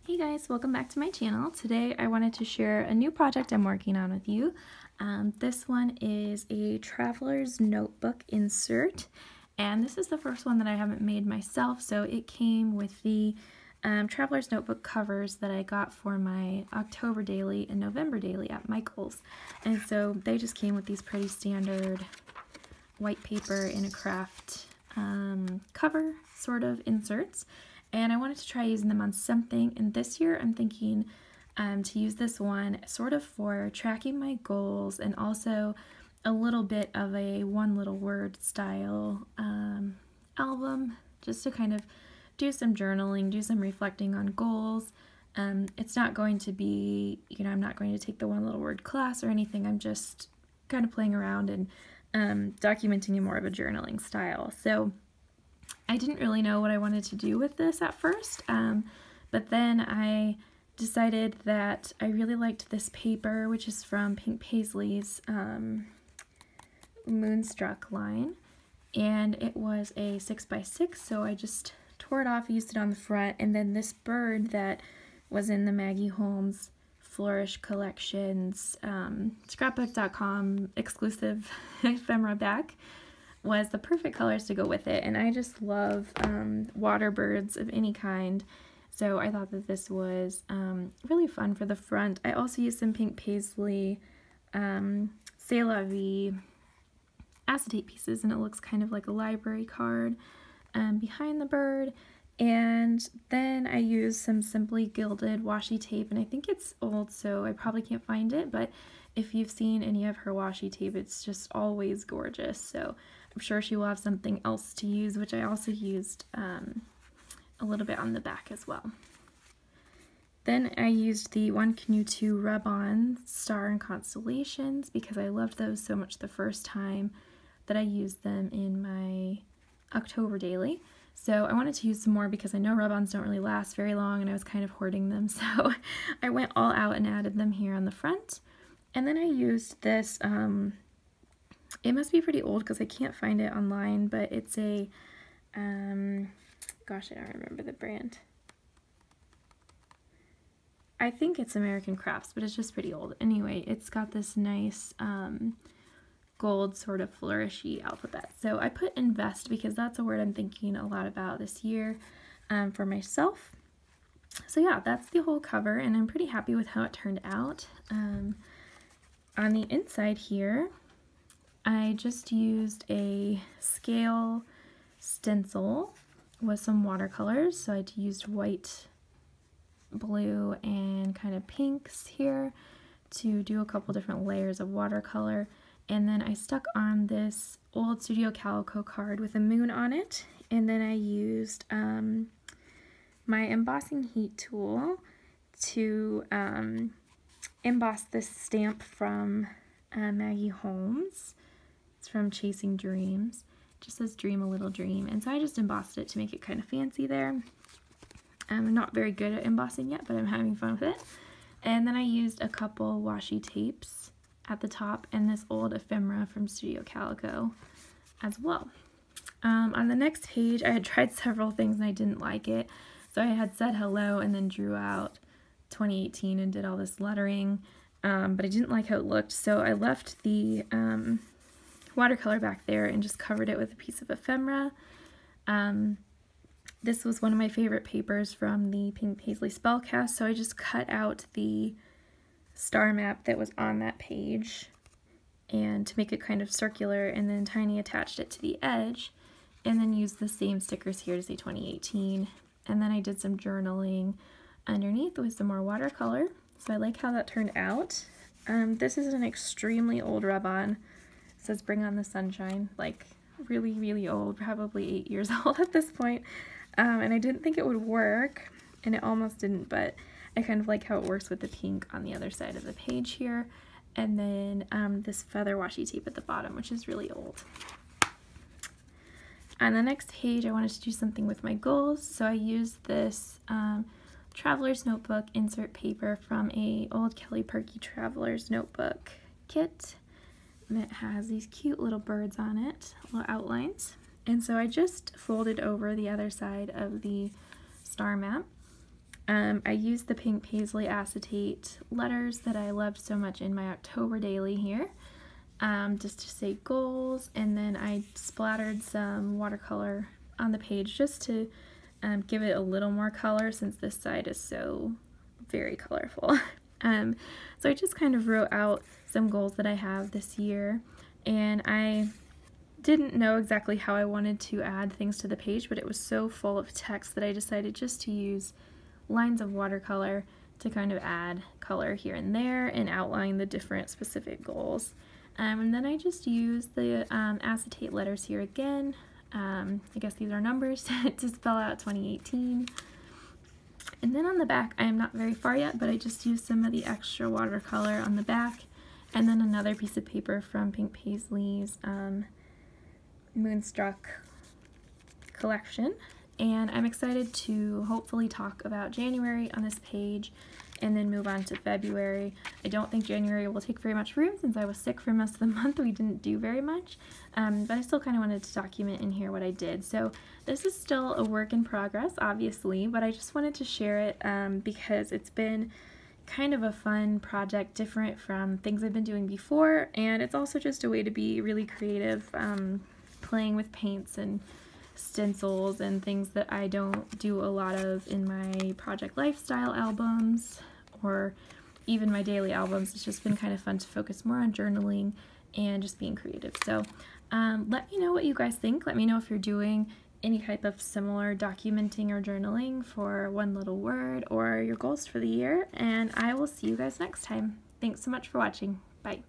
Hey guys, welcome back to my channel. Today I wanted to share a new project I'm working on with you. This one is a traveler's notebook insert, and this is the first one that I haven't made myself, so it came with the traveler's notebook covers that I got for my October daily and November daily at Michael's. And so they just came with these pretty standard white paper in a craft cover sort of inserts. And I wanted to try using them on something, and this year I'm thinking to use this one sort of for tracking my goals and also a little bit of a one little word style album, just to kind of do some journaling, do some reflecting on goals. It's not going to be, I'm not going to take the one little word class or anything. I'm just kind of playing around and documenting in more of a journaling style. So I didn't really know what I wanted to do with this at first, but then I decided that I really liked this paper, which is from Pink Paisley's Moonstruck line, and it was a 6x6, so I just tore it off, used it on the front, and then this bird that was in the Maggie Holmes Flourish Collections scrapbook.com exclusive ephemera back was the perfect colors to go with it, and I just love water birds of any kind, so I thought that this was really fun for the front. I also used some Pink Paisley C'est La Vie acetate pieces, and it looks kind of like a library card behind the bird. And then I used some Simply Gilded washi tape, and I think it's old, so I probably can't find it, but if you've seen any of her washi tape, it's just always gorgeous, so I'm sure she will have something else to use, which I also used a little bit on the back as well. Then I used the One Canoe 2 Rub-On Star and Constellations because I loved those so much the first time that I used them in my October daily. So I wanted to use some more because I know rub-ons don't really last very long, and I was kind of hoarding them, so I went all out and added them here on the front. And then I used this, it must be pretty old because I can't find it online, but it's a, gosh, I don't remember the brand. I think it's American Crafts, but it's just pretty old. Anyway, it's got this nice gold sort of flourishy alphabet. So I put invest because that's a word I'm thinking a lot about this year for myself. So yeah, that's the whole cover, and I'm pretty happy with how it turned out. On the inside here, I just used a scale stencil with some watercolors. So I used white, blue, and kind of pinks here to do a couple different layers of watercolor. And then I stuck on this old Studio Calico card with a moon on it. And then I used my embossing heat tool to emboss this stamp from Maggie Holmes. It's from Chasing Dreams. It just says Dream a Little Dream. And so I just embossed it to make it kind of fancy there. I'm not very good at embossing yet, but I'm having fun with it. And then I used a couple washi tapes at the top and this old ephemera from Studio Calico as well. On the next page, I had tried several things and I didn't like it. So I had said hello and then drew out 2018 and did all this lettering, but I didn't like how it looked, so I left the watercolor back there and just covered it with a piece of ephemera. This was one of my favorite papers from the Pink Paisley Spellcast, so I just cut out the star map that was on that page and to make it kind of circular, and then tiny attached it to the edge, and then used the same stickers here to say 2018. And then I did some journaling underneath with some more watercolor, so I like how that turned out. This is an extremely old rub-on. It says Bring on the Sunshine, like really, really old, probably 8 years old at this point. And I didn't think it would work, and it almost didn't, but I kind of like how it works with the pink on the other side of the page here. And then this feather washi tape at the bottom, which is really old. On the next page, I wanted to do something with my goals, so I used this Traveler's Notebook insert paper from a old Kelly Perky Traveler's Notebook kit that has these cute little birds on it, little outlines. And so I just folded over the other side of the star map I used the pink paisley acetate letters that I loved so much in my October daily here, just to say goals, and then I splattered some watercolor on the page just to give it a little more color since this side is so very colorful. So I just kind of wrote out some goals that I have this year, and I didn't know exactly how I wanted to add things to the page, but it was so full of text that I decided just to use lines of watercolor to kind of add color here and there and outline the different specific goals. And then I just used the acetate letters here again. I guess these are numbers to spell out 2018. And then on the back, I am not very far yet, but I just used some of the extra watercolor on the back, and then another piece of paper from Pink Paisley's Moonstruck collection. And I'm excited to hopefully talk about January on this page and then move on to February. I don't think January will take very much room since I was sick for most of the month. We didn't do very much, but I still kind of wanted to document in here what I did. So this is still a work in progress, obviously, but I just wanted to share it because it's been kind of a fun project, different from things I've been doing before, and it's also just a way to be really creative, playing with paints and stencils and things that I don't do a lot of in my project lifestyle albums or even my daily albums. It's just been kind of fun to focus more on journaling and just being creative. So let me know what you guys think. Let me know if you're doing any type of similar documenting or journaling for one little word or your goals for the year, and I will see you guys next time. Thanks so much for watching. Bye.